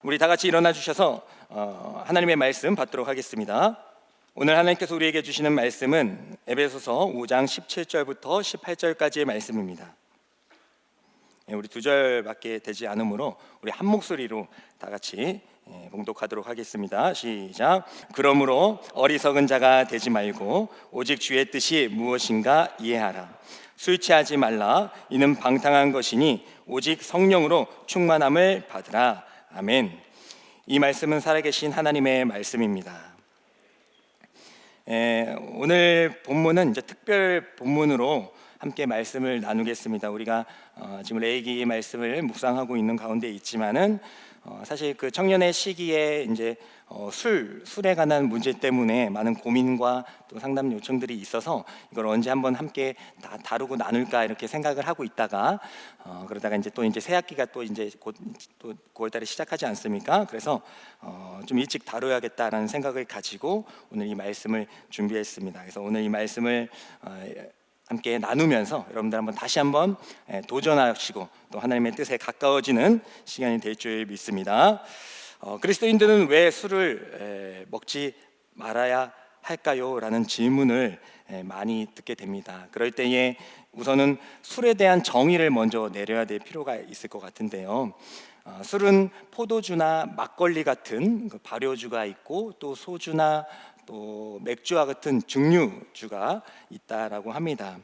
우리 다 같이 일어나 주셔서 하나님의 말씀 받도록 하겠습니다. 오늘 하나님께서 우리에게 주시는 말씀은 에베소서 5장 17절부터 18절까지의 말씀입니다. 우리 두 절밖에 되지 않으므로 우리 한 목소리로 다 같이 봉독하도록 하겠습니다. 시작. 그러므로 어리석은 자가 되지 말고 오직 주의 뜻이 무엇인가 이해하라. 술 취하지 말라. 이는 방탕한 것이니 오직 성령으로 충만함을 받으라. 아멘. 이 말씀은 살아계신 하나님의 말씀입니다. 오늘 본문은 이제 특별 본문으로 함께 말씀을 나누겠습니다. 우리가 지금 레위기 말씀을 묵상하고 있는 가운데 있지만은 사실 그 청년의 시기에 이제 술에 관한 문제 때문에 많은 고민과 또 상담 요청들이 있어서 이걸 언제 한번 함께 다 다루고 나눌까 이렇게 생각을 하고 있다가 그러다가 이제 또 이제 새 학기가 또 이제 곧 또 9월달에 시작하지 않습니까? 그래서 좀 일찍 다뤄야겠다라는 생각을 가지고 오늘 이 말씀을 준비했습니다. 그래서 오늘 이 말씀을 함께 나누면서 여러분들 다시 한번 도전하시고 또 하나님의 뜻에 가까워지는 시간이 될 줄 믿습니다. 그리스도인들은 왜 술을 먹지 말아야 할까요? 라는 질문을 많이 듣게 됩니다. 그럴 때에 우선은 술에 대한 정의를 먼저 내려야 될 필요가 있을 것 같은데요. 술은 포도주나 막걸리 같은 발효주가 있고 또 소주나 또 맥주와 같은 증류주가 있다라고 합니다.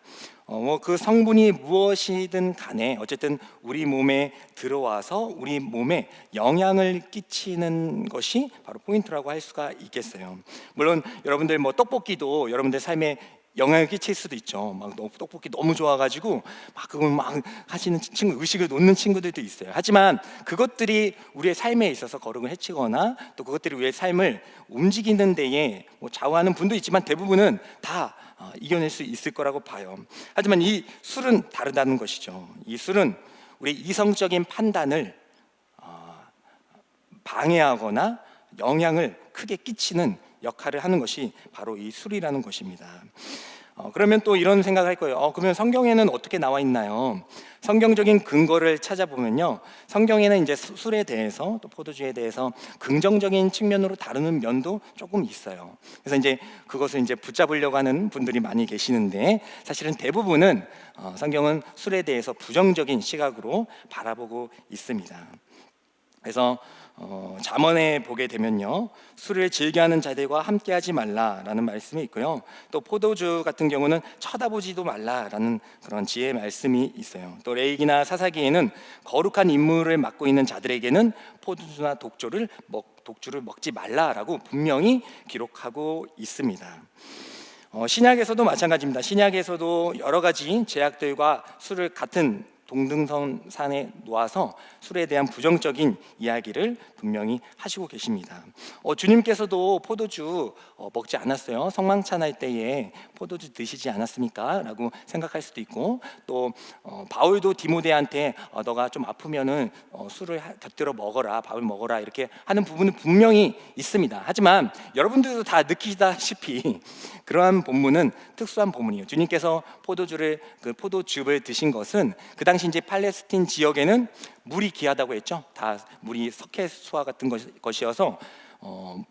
그 성분이 무엇이든 간에 어쨌든 우리 몸에 들어와서 우리 몸에 영향을 끼치는 것이 바로 포인트라고 할 수가 있겠어요. 물론 여러분들 떡볶이도 여러분들 삶에 영향을 끼칠 수도 있죠. 막 떡볶이 너무 좋아가지고 막 그걸 막 하시는 친구, 의식을 놓는 친구들도 있어요. 하지만 그것들이 우리의 삶에 있어서 거룩을 해치거나 또 그것들이 우리의 삶을 움직이는 데에 좌우하는 분도 있지만 대부분은 다 이겨낼 수 있을 거라고 봐요. 하지만 이 술은 다르다는 것이죠. 이 술은 우리 이성적인 판단을 방해하거나 영향을 크게 끼치는 역할을 하는 것이 바로 이 술이라는 것입니다. 그러면 또 이런 생각을 할 거예요. 그러면 성경에는 어떻게 나와 있나요? 성경적인 근거를 찾아보면요, 성경에는 이제 술에 대해서 또 포도주에 대해서 긍정적인 측면으로 다루는 면도 조금 있어요. 그래서 이제 그것을 이제 붙잡으려고 하는 분들이 많이 계시는데 사실은 대부분은 성경은 술에 대해서 부정적인 시각으로 바라보고 있습니다. 그래서 잠언에 보게 되면요, 술을 즐겨하는 자들과 함께하지 말라라는 말씀이 있고요, 또 포도주 같은 경우는 쳐다보지도 말라라는 그런 지혜의 말씀이 있어요. 또 레위기나 사사기에는 거룩한 임무를 맡고 있는 자들에게는 포도주나 독주를 먹지 말라라고 분명히 기록하고 있습니다. 신약에서도 마찬가지입니다. 신약에서도 여러 가지 제약들과 술을 같은 동등선상에 놓아서 술에 대한 부정적인 이야기를 분명히 하시고 계십니다. 주님께서도 포도주 먹지 않았어요. 성만찬할 때에 포도주 드시지 않았습니까? 라고 생각할 수도 있고, 또 바울도 디모데한테 너가 좀 아프면은 술을 곁들여 먹어라, 밥을 먹어라 이렇게 하는 부분은 분명히 있습니다. 하지만 여러분들도 다 느끼다시피 그러한 본문은 특수한 본문이에요. 주님께서 포도즙을 드신 것은 그 당시 이제 팔레스틴 지역에는 물이 귀하다고 했죠. 다 물이 석회수와 같은 것이어서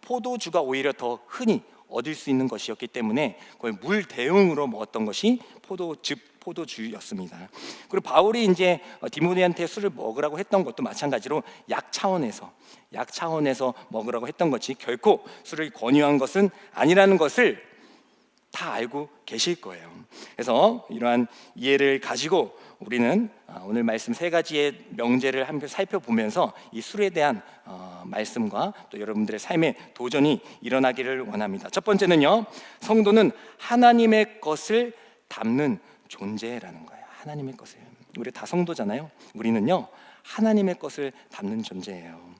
포도주가 오히려 더 흔히 얻을 수 있는 것이었기 때문에 거의 물 대용으로 먹었던 것이 포도주였습니다. 그리고 바울이 이제 디모데한테 술을 먹으라고 했던 것도 마찬가지로 약 차원에서 먹으라고 했던 것이 결코 술을 권유한 것은 아니라는 것을 다 알고 계실 거예요. 그래서 이러한 이해를 가지고 우리는 오늘 말씀 세 가지의 명제를 함께 살펴보면서 이 술에 대한 말씀과 또 여러분들의 삶에 도전이 일어나기를 원합니다. 첫 번째는요, 성도는 하나님의 것을 담는 존재라는 거예요. 하나님의 것을. 우리 다 성도잖아요. 우리는요, 하나님의 것을 담는 존재예요.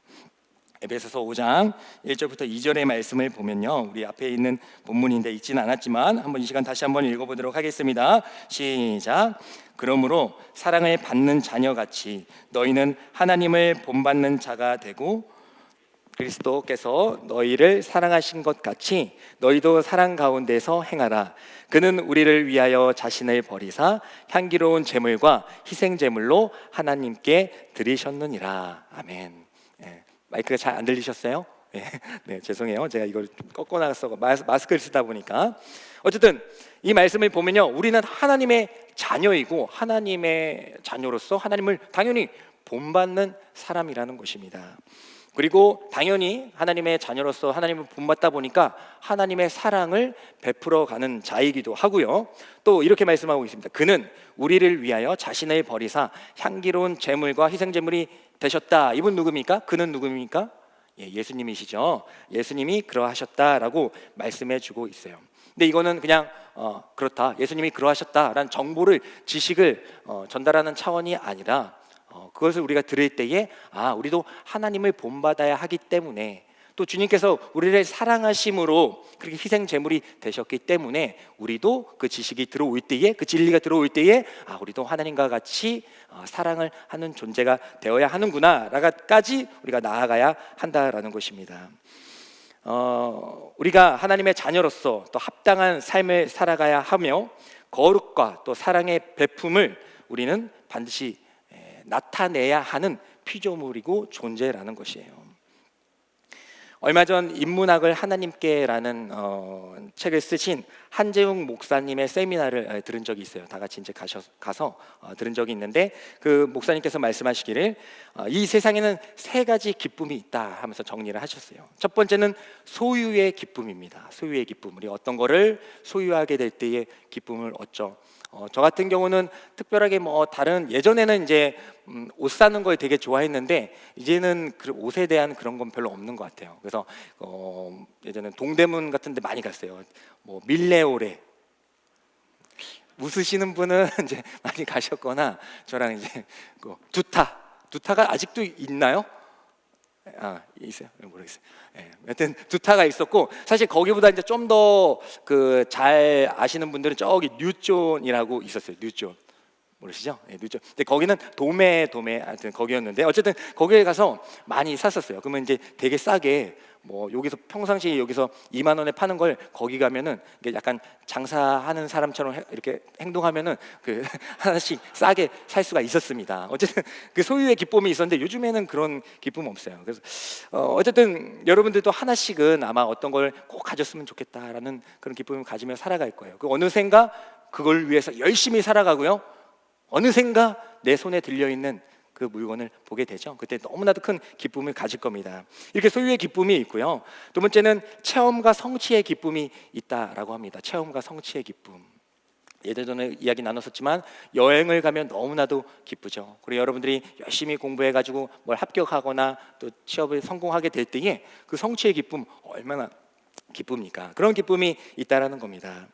에베소서 5장 1절부터 2절의 말씀을 보면요, 우리 앞에 있는 본문인데 읽지는 않았지만 한번 이 시간 다시 한번 읽어보도록 하겠습니다. 시작. 그러므로 사랑을 받는 자녀같이 너희는 하나님을 본받는 자가 되고 그리스도께서 너희를 사랑하신 것 같이 너희도 사랑 가운데서 행하라. 그는 우리를 위하여 자신을 버리사 향기로운 제물과 희생 제물로 하나님께 드리셨느니라. 아멘. 마이크가 잘 안 들리셨어요? 네, 네, 죄송해요. 제가 이걸 좀 꺾어 나갔어. 마스크를 쓰다 보니까. 어쨌든 이 말씀을 보면요, 우리는 하나님의 자녀이고 하나님의 자녀로서 하나님을 당연히 본받는 사람이라는 것입니다. 그리고 당연히 하나님의 자녀로서 하나님을 본받다 보니까 하나님의 사랑을 베풀어 가는 자이기도 하고요. 또 이렇게 말씀하고 있습니다. 그는 우리를 위하여 자신을 버리사 향기로운 제물과 희생제물이 되셨다. 이분 누굽니까? 그는 누굽니까? 예수님이시죠. 예수님이 그러하셨다라고 말씀해 주고 있어요. 근데 이거는 그냥 그렇다, 예수님이 그러하셨다라는 정보를, 지식을 전달하는 차원이 아니라 그것을 우리가 들을 때에 우리도 하나님을 본받아야 하기 때문에, 또 주님께서 우리를 사랑하심으로 그렇게 희생 제물이 되셨기 때문에 우리도 그 지식이 들어올 때에, 그 진리가 들어올 때에 우리도 하나님과 같이 사랑을 하는 존재가 되어야 하는구나라까지 우리가 나아가야 한다라는 것입니다. 우리가 하나님의 자녀로서 또 합당한 삶을 살아가야 하며 거룩과 또 사랑의 베품을 우리는 반드시 나타내야 하는 피조물이고 존재라는 것이에요. 얼마 전 인문학을 하나님께라는 책을 쓰신 한재웅 목사님의 세미나를 들은 적이 있어요. 다 같이 이제 가서 들은 적이 있는데, 그 목사님께서 말씀하시기를 이 세상에는 세 가지 기쁨이 있다 하면서 정리를 하셨어요. 첫 번째는 소유의 기쁨입니다. 소유의 기쁨. 우리 어떤 거를 소유하게 될 때의 기쁨을 얻죠. 저 같은 경우는 특별하게 다른, 예전에는 이제 옷 사는 걸 되게 좋아했는데 이제는 그 옷에 대한 그런 건 별로 없는 것 같아요. 그래서 예전에 동대문 같은 데 많이 갔어요. 밀레오레, 웃으시는 분은 이제 많이 가셨거나, 저랑 이제 두타가 아직도 있나요? 있어요? 모르겠어요. 여튼 두타가 있었고, 사실 거기보다 이제 좀 더 그 잘 아시는 분들은 저기 뉴존이라고 있었어요. 뉴존 모르시죠? 뉴존. 근데 거기는 도매 하여튼 거기였는데, 어쨌든 거기에 가서 많이 샀었어요. 그러면 이제 되게 싸게, 여기서 평상시에 여기서 2만 원에 파는 걸 거기 가면은 이게 약간 장사하는 사람처럼 이렇게 행동하면은 그 하나씩 싸게 살 수가 있었습니다. 어쨌든 그 소유의 기쁨이 있었는데 요즘에는 그런 기쁨 없어요. 그래서 어쨌든 여러분들도 하나씩은 아마 어떤 걸 꼭 가졌으면 좋겠다라는 그런 기쁨을 가지며 살아갈 거예요. 그 어느샌가 그걸 위해서 열심히 살아가고요, 어느샌가 내 손에 들려있는 그 물건을 보게 되죠. 그때 너무나도 큰 기쁨을 가질 겁니다. 이렇게 소유의 기쁨이 있고요. 두 번째는 체험과 성취의 기쁨이 있다라고 합니다. 체험과 성취의 기쁨. 예전에 이야기 나눴었지만 여행을 가면 너무나도 기쁘죠. 그리고 여러분들이 열심히 공부해가지고 뭘 합격하거나 또 취업을 성공하게 될 때에 그 성취의 기쁨 얼마나 기쁩니까? 그런 기쁨이 있다라는 겁니다.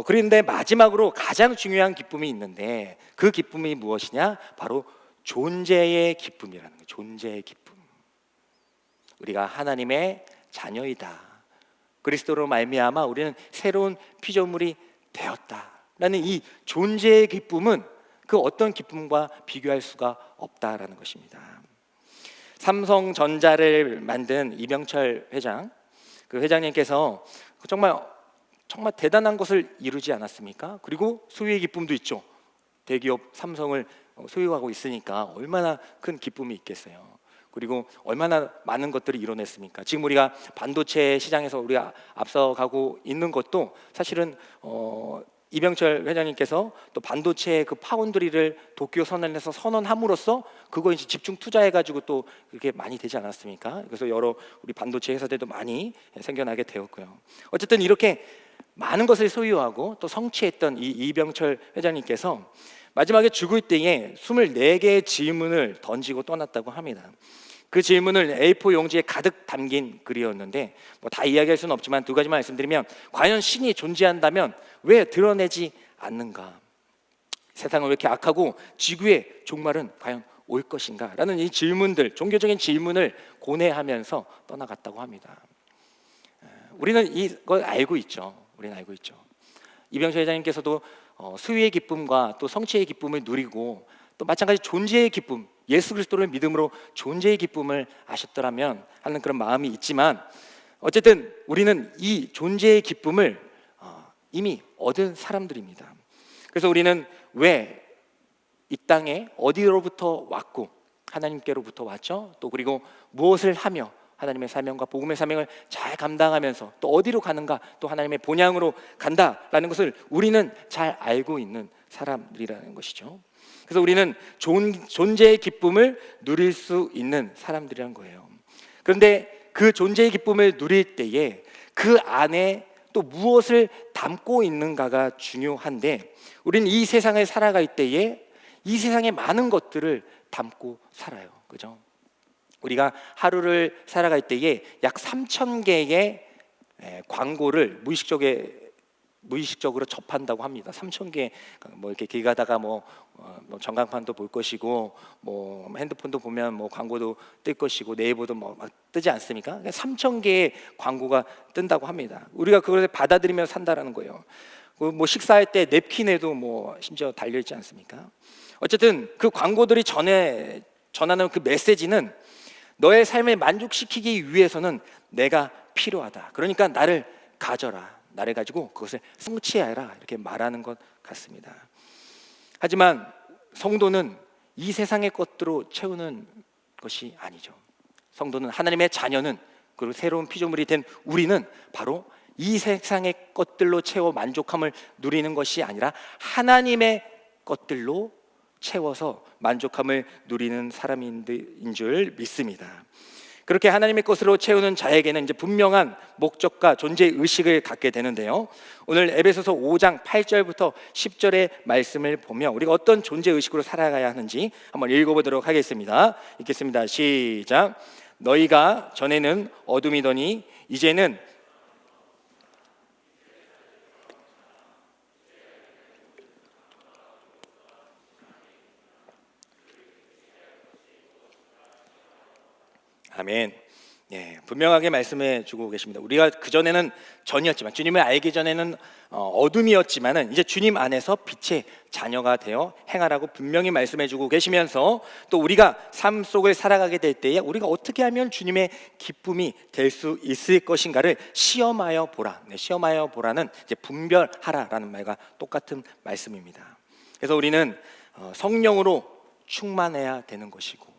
그런데 마지막으로 가장 중요한 기쁨이 있는데, 그 기쁨이 무엇이냐? 바로 존재의 기쁨이라는 거예요. 존재의 기쁨. 우리가 하나님의 자녀이다. 그리스도로 말미암아 우리는 새로운 피조물이 되었다라는 이 존재의 기쁨은 그 어떤 기쁨과 비교할 수가 없다라는 것입니다. 삼성전자를 만든 이병철 회장, 그 회장님께서 정말 대단한 것을 이루지 않았습니까? 그리고 소유의 기쁨도 있죠. 대기업 삼성을 소유하고 있으니까 얼마나 큰 기쁨이 있겠어요. 그리고 얼마나 많은 것들을 이뤄냈습니까? 지금 우리가 반도체 시장에서 우리가 앞서가고 있는 것도 사실은 이병철 회장님께서 또 반도체 그 파운드리를 도쿄 선언에서 선언함으로써 그거 이제 집중 투자해가지고 또 그렇게 많이 되지 않았습니까? 그래서 여러 우리 반도체 회사들도 많이 생겨나게 되었고요. 어쨌든 이렇게 많은 것을 소유하고 또 성취했던 이 이병철 회장님께서 마지막에 죽을 때에 24개의 질문을 던지고 떠났다고 합니다. 그 질문을 A4 용지에 가득 담긴 글이었는데 다 이야기할 수는 없지만 두 가지만 말씀드리면, 과연 신이 존재한다면 왜 드러내지 않는가? 세상은 왜 이렇게 악하고 지구의 종말은 과연 올 것인가? 라는 이 질문들, 종교적인 질문을 고뇌하면서 떠나갔다고 합니다. 우리는 이걸 알고 있죠. 우리는 알고 있죠. 이병철 회장님께서도 수유의 기쁨과 또 성취의 기쁨을 누리고, 또 마찬가지 존재의 기쁨, 예수 그리스도를 믿음으로 존재의 기쁨을 아셨더라면 하는 그런 마음이 있지만, 어쨌든 우리는 이 존재의 기쁨을 이미 얻은 사람들입니다. 그래서 우리는 왜 이 땅에 어디로부터 왔고 하나님께로부터 왔죠. 또 그리고 무엇을 하며 하나님의 사명과 복음의 사명을 잘 감당하면서 또 어디로 가는가, 또 하나님의 본향으로 간다라는 것을 우리는 잘 알고 있는 사람들이라는 것이죠. 그래서 우리는 존재의 기쁨을 누릴 수 있는 사람들이란 거예요. 그런데 그 존재의 기쁨을 누릴 때에 그 안에 또 무엇을 담고 있는가가 중요한데, 우리는 이 세상을 살아갈 때에 이 세상의 많은 것들을 담고 살아요. 그죠? 우리가 하루를 살아갈 때에 약 3,000개의 광고를 무의식적으로 접한다고 합니다. 3,000개, 뭐 이렇게 길 가다가 뭐 전광판도 볼 것이고, 뭐 핸드폰도 보면 뭐 광고도 뜰 것이고, 네이버도 뭐 막 뜨지 않습니까? 3,000개의 광고가 뜬다고 합니다. 우리가 그걸 받아들이며 산다라는 거예요. 뭐 식사할 때 냅킨에도 뭐 심지어 달려 있지 않습니까? 어쨌든 그 광고들이 전하는 그 메시지는 너의 삶을 만족시키기 위해서는 내가 필요하다. 그러니까 나를 가져라. 나를 가지고 그것을 성취하라. 이렇게 말하는 것 같습니다. 하지만 성도는 이 세상의 것들로 채우는 것이 아니죠. 성도는, 하나님의 자녀는, 그리고 새로운 피조물이 된 우리는 바로 이 세상의 것들로 채워 만족함을 누리는 것이 아니라 하나님의 것들로 채워서 만족함을 누리는 사람인 줄 믿습니다. 그렇게 하나님의 것으로 채우는 자에게는 이제 분명한 목적과 존재 의식을 갖게 되는데요. 오늘 에베소서 5장 8절부터 10절의 말씀을 보면 우리가 어떤 존재 의식으로 살아가야 하는지 한번 읽어보도록 하겠습니다. 읽겠습니다. 시작. 너희가 전에는 어둠이더니 이제는 아멘. 분명하게 말씀해 주고 계십니다. 우리가 그전에는 전이었지만, 주님을 알기 전에는 어둠이었지만은 이제 주님 안에서 빛의 자녀가 되어 행하라고 분명히 말씀해 주고 계시면서, 또 우리가 삶 속을 살아가게 될 때에 우리가 어떻게 하면 주님의 기쁨이 될 수 있을 것인가를 시험하여 보라. 시험하여 보라는 이제 분별하라라는 말과 똑같은 말씀입니다. 그래서 우리는 성령으로 충만해야 되는 것이고,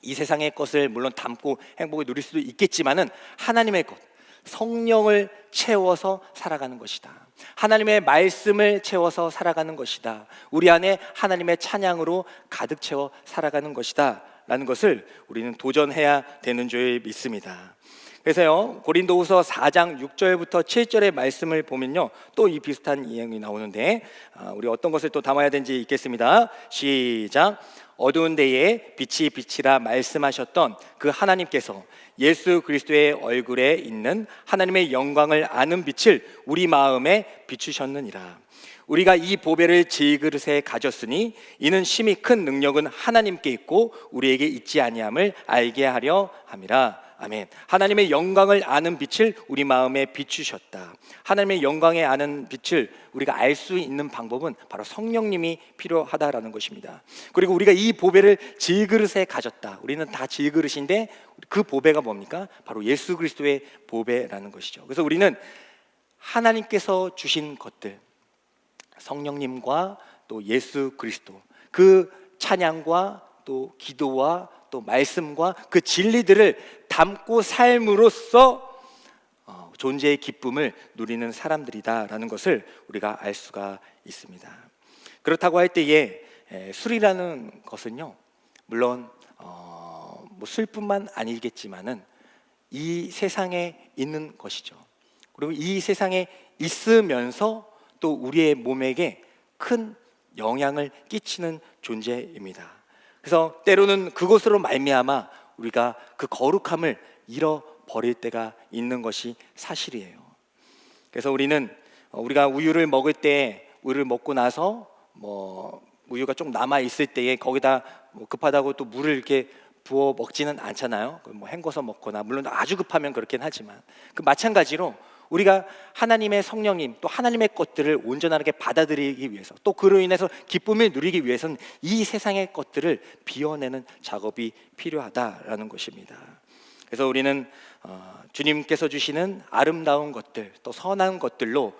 이 세상의 것을 물론 담고 행복을 누릴 수도 있겠지만은 하나님의 것, 성령을 채워서 살아가는 것이다. 하나님의 말씀을 채워서 살아가는 것이다. 우리 안에 하나님의 찬양으로 가득 채워 살아가는 것이다 라는 것을 우리는 도전해야 되는 줄 믿습니다. 그래서요, 고린도후서 4장 6절부터 7절의 말씀을 보면요, 또 이 비슷한 이야기 나오는데 우리 어떤 것을 또 담아야 되는지 읽겠습니다. 시작. 어두운 데에 빛이 빛이라 말씀하셨던 그 하나님께서 예수 그리스도의 얼굴에 있는 하나님의 영광을 아는 빛을 우리 마음에 비추셨느니라. 우리가 이 보배를 질그릇에 가졌으니 이는 심히 큰 능력은 하나님께 있고 우리에게 있지 아니함을 알게 하려 함이라. 아멘. 하나님의 영광을 아는 빛을 우리 마음에 비추셨다. 하나님의 영광에 아는 빛을 우리가 알 수 있는 방법은 바로 성령님이 필요하다라는 것입니다. 그리고 우리가 이 보배를 질그릇에 가졌다. 우리는 다 질그릇인데 그 보배가 뭡니까? 바로 예수 그리스도의 보배라는 것이죠. 그래서 우리는 하나님께서 주신 것들, 성령님과 또 예수 그리스도, 그 찬양과 또 기도와 또 말씀과 그 진리들을 담고 삶으로써 존재의 기쁨을 누리는 사람들이다라는 것을 우리가 알 수가 있습니다. 그렇다고 할 때에 술이라는 것은요, 물론 뭐 술뿐만 아니겠지만은 이 세상에 있는 것이죠. 그리고 이 세상에 있으면서 또 우리의 몸에게 큰 영향을 끼치는 존재입니다. 그래서 때로는 그것으로 말미암아 우리가 그 거룩함을 잃어버릴 때가 있는 것이 사실이에요. 그래서 우리가 우유를 먹을 때, 우유를 먹고 나서 뭐 우유가 좀 남아 있을 때에 거기다 뭐 급하다고 또 물을 이렇게 부어 먹지는 않잖아요. 뭐 헹궈서 먹거나, 물론 아주 급하면 그렇긴 하지만, 그 마찬가지로 우리가 하나님의 성령님, 또 하나님의 것들을 온전하게 받아들이기 위해서, 또 그로 인해서 기쁨을 누리기 위해서는 이 세상의 것들을 비워내는 작업이 필요하다라는 것입니다. 그래서 우리는 주님께서 주시는 아름다운 것들, 또 선한 것들로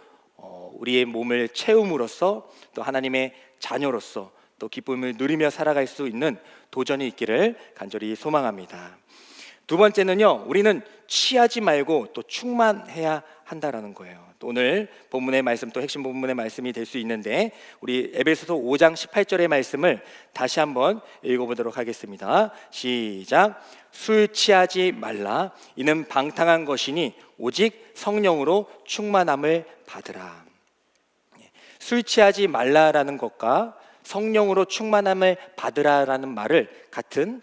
우리의 몸을 채움으로써 또 하나님의 자녀로서 또 기쁨을 누리며 살아갈 수 있는 도전이 있기를 간절히 소망합니다. 두 번째는요, 우리는 취하지 말고 또 충만해야 한다라는 거예요. 또 오늘 본문의 말씀, 또 핵심 본문의 말씀이 될 수 있는데, 우리 에베소서 5장 18절의 말씀을 다시 한번 읽어보도록 하겠습니다. 시작. 술 취하지 말라. 이는 방탕한 것이니 오직 성령으로 충만함을 받으라. 술 취하지 말라라는 것과 성령으로 충만함을 받으라라는 말을 같은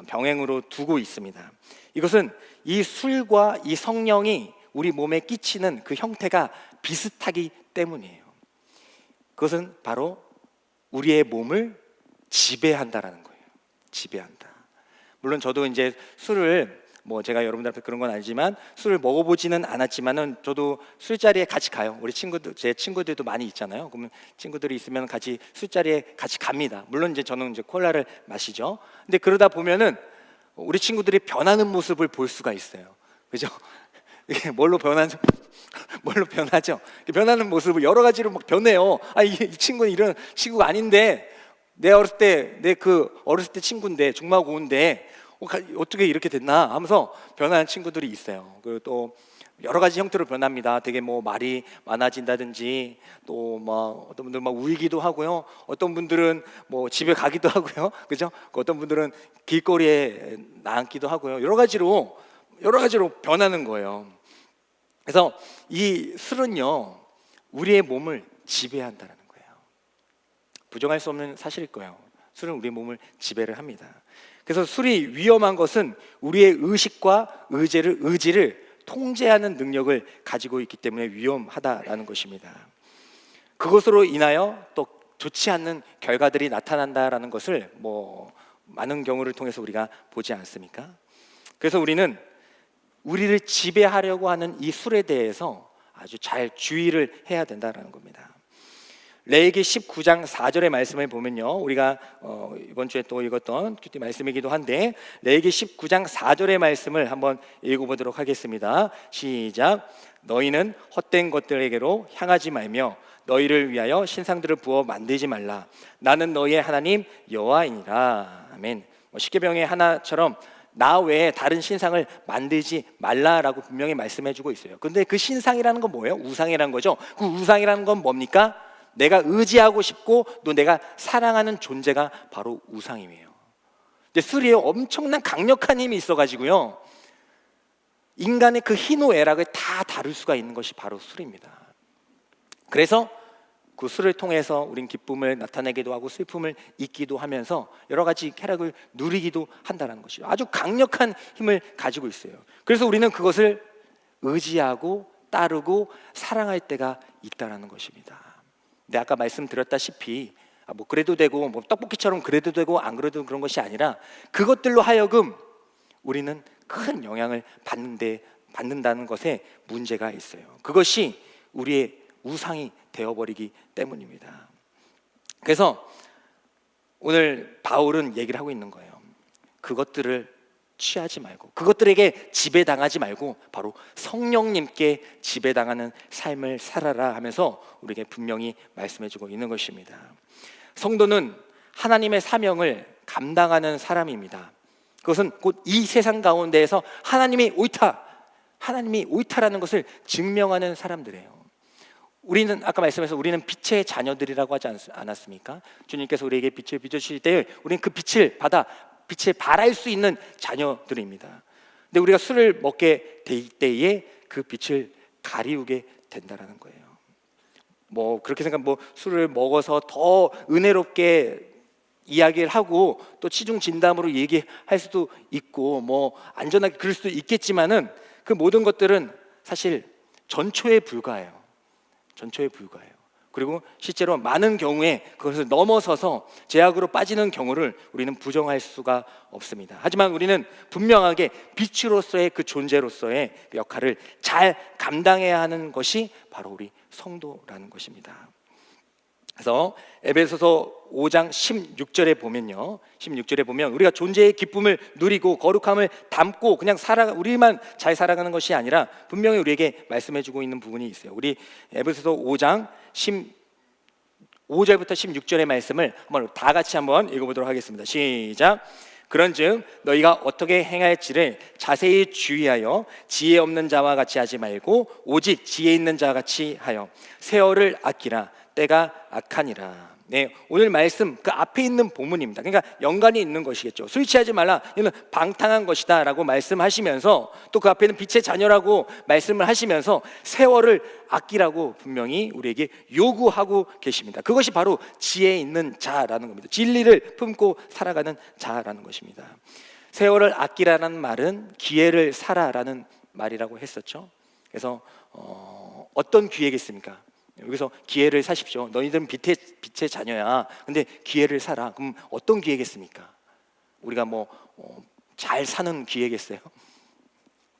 병행으로 두고 있습니다. 이것은 이 술과 이 성령이 우리 몸에 끼치는 그 형태가 비슷하기 때문이에요. 그것은 바로 우리의 몸을 지배한다라는 거예요. 지배한다. 물론 저도 이제 술을 제가 여러분들 앞에 그런 건 아니지만 술을 먹어보지는 않았지만은 저도 술자리에 같이 가요. 우리 친구들, 제 친구들도 많이 있잖아요. 그러면 친구들이 있으면 같이 술자리에 같이 갑니다. 물론 이제 저는 이제 콜라를 마시죠. 근데 그러다 보면은 우리 친구들이 변하는 모습을 볼 수가 있어요. 그죠? 이게 뭘로 변하죠? 변하는 모습을 여러 가지로 막 변해요. 이 친구는 이런 친구가 아닌데, 내 어렸을 때 친구인데, 중마고인데 어떻게 이렇게 됐나 하면서 변하는 친구들이 있어요. 그리고 또 여러 가지 형태로 변합니다. 되게 말이 많아진다든지, 또 어떤 분들은 울기도 하고요. 어떤 분들은 집에 가기도 하고요. 그죠? 어떤 분들은 길거리에 나앉기도 하고요. 여러 가지로 변하는 거예요. 그래서 이 술은요, 우리의 몸을 지배한다는 거예요. 부정할 수 없는 사실일 거예요. 술은 우리의 몸을 지배를 합니다. 그래서 술이 위험한 것은 우리의 의식과 의지를 통제하는 능력을 가지고 있기 때문에 위험하다라는 것입니다. 그것으로 인하여 또 좋지 않는 결과들이 나타난다라는 것을 많은 경우를 통해서 우리가 보지 않습니까? 그래서 우리는 우리를 지배하려고 하는 이 술에 대해서 아주 잘 주의를 해야 된다는 겁니다. 레위기 19장 4절의 말씀을 보면요, 우리가 이번 주에 또 읽었던 큐티 말씀이기도 한데, 레위기 19장 4절의 말씀을 한번 읽어보도록 하겠습니다. 시작. 너희는 헛된 것들에게로 향하지 말며 너희를 위하여 신상들을 부어 만들지 말라. 나는 너희의 하나님 여호와이니라. 아멘. 십계명의 하나처럼 나 외에 다른 신상을 만들지 말라라고 분명히 말씀해주고 있어요. 근데 그 신상이라는 건 뭐예요? 우상이라는 거죠. 그 우상이라는 건 뭡니까? 내가 의지하고 싶고 또 내가 사랑하는 존재가 바로 우상이에요. 근데 술이 엄청난 강력한 힘이 있어가지고요, 인간의 그 희노애락을 다 다룰 수가 있는 것이 바로 술입니다. 그래서 그 술을 통해서 우린 기쁨을 나타내기도 하고 슬픔을 잊기도 하면서 여러 가지 쾌락을 누리기도 한다는 것이죠. 아주 강력한 힘을 가지고 있어요. 그래서 우리는 그것을 의지하고 따르고 사랑할 때가 있다는 것입니다. 근데 아까 말씀드렸다시피 그래도 되고 떡볶이처럼 그래도 되고 안 그래도 그런 것이 아니라, 그것들로 하여금 우리는 큰 영향을 받는다는 것에 문제가 있어요. 그것이 우리의 우상이 되어버리기 때문입니다. 그래서 오늘 바울은 얘기를 하고 있는 거예요. 그것들을 취하지 말고, 그것들에게 지배당하지 말고 바로 성령님께 지배당하는 삶을 살아라 하면서 우리에게 분명히 말씀해주고 있는 것입니다. 성도는 하나님의 사명을 감당하는 사람입니다. 그것은 곧 이 세상 가운데에서 하나님이 옳다라는 것을 증명하는 사람들이에요. 우리는 아까 말씀해서 우리는 빛의 자녀들이라고 하지 않았습니까? 주님께서 우리에게 빛을 비춰주실 때 우리는 그 빛을 받아 빛을 발할 수 있는 자녀들입니다. 근데 우리가 술을 먹게 될 때에 그 빛을 가리우게 된다라는 거예요. 그렇게 술을 먹어서 더 은혜롭게 이야기를 하고 또 치중 진담으로 얘기할 수도 있고 안전하게 그럴 수도 있겠지만은, 그 모든 것들은 사실 전초에 불과해요. 그리고 실제로 많은 경우에 그것을 넘어서서 죄악으로 빠지는 경우를 우리는 부정할 수가 없습니다. 하지만 우리는 분명하게 빛으로서의 그 존재로서의 그 역할을 잘 감당해야 하는 것이 바로 우리 성도라는 것입니다. 그래서 에베소서 5장 16절에 보면 우리가 존재의 기쁨을 누리고 거룩함을 담고 그냥 우리만 잘 살아가는 것이 아니라 분명히 우리에게 말씀해주고 있는 부분이 있어요. 우리 에베소서 5장 5절부터 16절의 말씀을 한번 다 같이 한번 읽어보도록 하겠습니다. 시작. 그런즉 너희가 어떻게 행할지를 자세히 주의하여 지혜 없는 자와 같이 하지 말고 오직 지혜 있는 자와 같이 하여 세월을 아끼라. 때가 악하니라. 네, 오늘 말씀 그 앞에 있는 본문입니다. 그러니까 연관이 있는 것이겠죠. 술 취하지 말라, 이는 방탕한 것이다 라고 말씀하시면서 또 그 앞에는 빛의 자녀라고 말씀을 하시면서 세월을 아끼라고 분명히 우리에게 요구하고 계십니다. 그것이 바로 지혜 있는 자라는 겁니다. 진리를 품고 살아가는 자라는 것입니다. 세월을 아끼라는 말은 기회를 사라라는 말이라고 했었죠. 그래서 어떤 기회겠습니까? 여기서 기회를 사십시오. 너희들은 빛의 자녀야. 근데 기회를 사라. 그럼 어떤 기회겠습니까? 우리가 잘 사는 기회겠어요?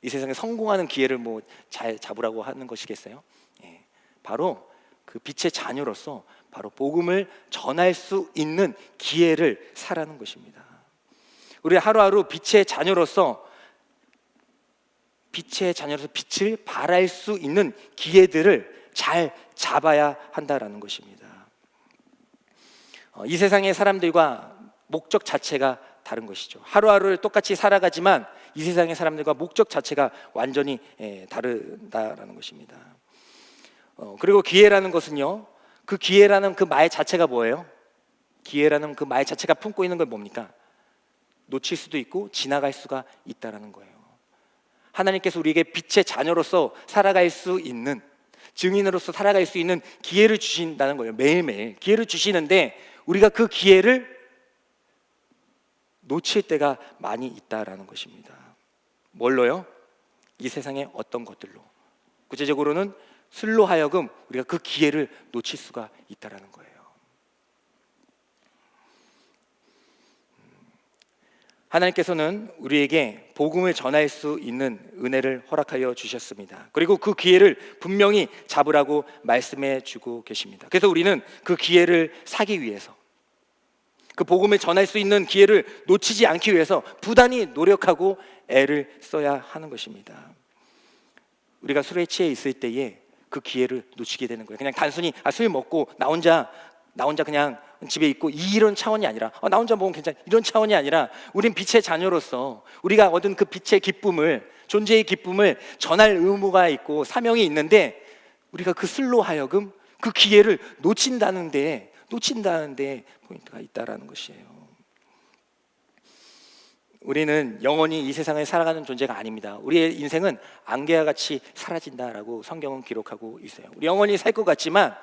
이 세상에 성공하는 기회를 잘 잡으라고 하는 것이겠어요? 예, 바로 그 빛의 자녀로서 바로 복음을 전할 수 있는 기회를 사라는 것입니다. 우리 하루하루 빛의 자녀로서 빛을 발할 수 있는 기회들을 잘 잡아야 한다라는 것입니다. 이 세상의 사람들과 목적 자체가 다른 것이죠. 하루하루를 똑같이 살아가지만 이 세상의 사람들과 목적 자체가 완전히 다르다라는 것입니다. 그리고 기회라는 것은요, 그 기회라는 그 말 자체가 뭐예요? 기회라는 그 말 자체가 품고 있는 건 뭡니까? 놓칠 수도 있고 지나갈 수가 있다라는 거예요. 하나님께서 우리에게 빛의 자녀로서 살아갈 수 있는, 증인으로서 살아갈 수 있는 기회를 주신다는 거예요. 매일매일 기회를 주시는데 우리가 그 기회를 놓칠 때가 많이 있다라는 것입니다. 뭘로요? 이 세상의 어떤 것들로. 구체적으로는 술로 하여금 우리가 그 기회를 놓칠 수가 있다라는 거예요. 하나님께서는 우리에게 복음을 전할 수 있는 은혜를 허락하여 주셨습니다. 그리고 그 기회를 분명히 잡으라고 말씀해 주고 계십니다. 그래서 우리는 그 기회를 사기 위해서, 그 복음을 전할 수 있는 기회를 놓치지 않기 위해서 부단히 노력하고 애를 써야 하는 것입니다. 우리가 술에 취해 있을 때에 그 기회를 놓치게 되는 거예요. 그냥 단순히 술 먹고 나 혼자 그냥 집에 있고 이런 차원이 아니라 나 혼자 먹으면 괜찮아 이런 차원이 아니라 우린 빛의 자녀로서 우리가 얻은 그 빛의 기쁨을, 존재의 기쁨을 전할 의무가 있고 사명이 있는데 우리가 그 술로 하여금 그 기회를 놓친다는 데 포인트가 있다라는 것이에요. 우리는 영원히 이 세상에 살아가는 존재가 아닙니다. 우리의 인생은 안개와 같이 사라진다라고 성경은 기록하고 있어요. 우리 영원히 살 것 같지만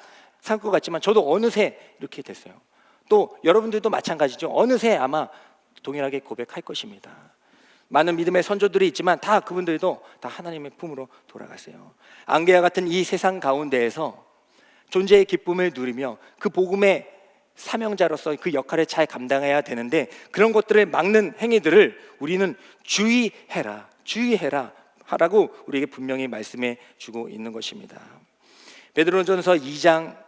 저도 어느새 이렇게 됐어요. 또 여러분들도 마찬가지죠. 어느새 아마 동일하게 고백할 것입니다. 많은 믿음의 선조들이 있지만 다 그분들도 다 하나님의 품으로 돌아갔어요. 안개와 같은 이 세상 가운데에서 존재의 기쁨을 누리며 그 복음의 사명자로서 그 역할을 잘 감당해야 되는데 그런 것들을 막는 행위들을 우리는 주의해라 하라고 우리에게 분명히 말씀해 주고 있는 것입니다. 베드로전서 2장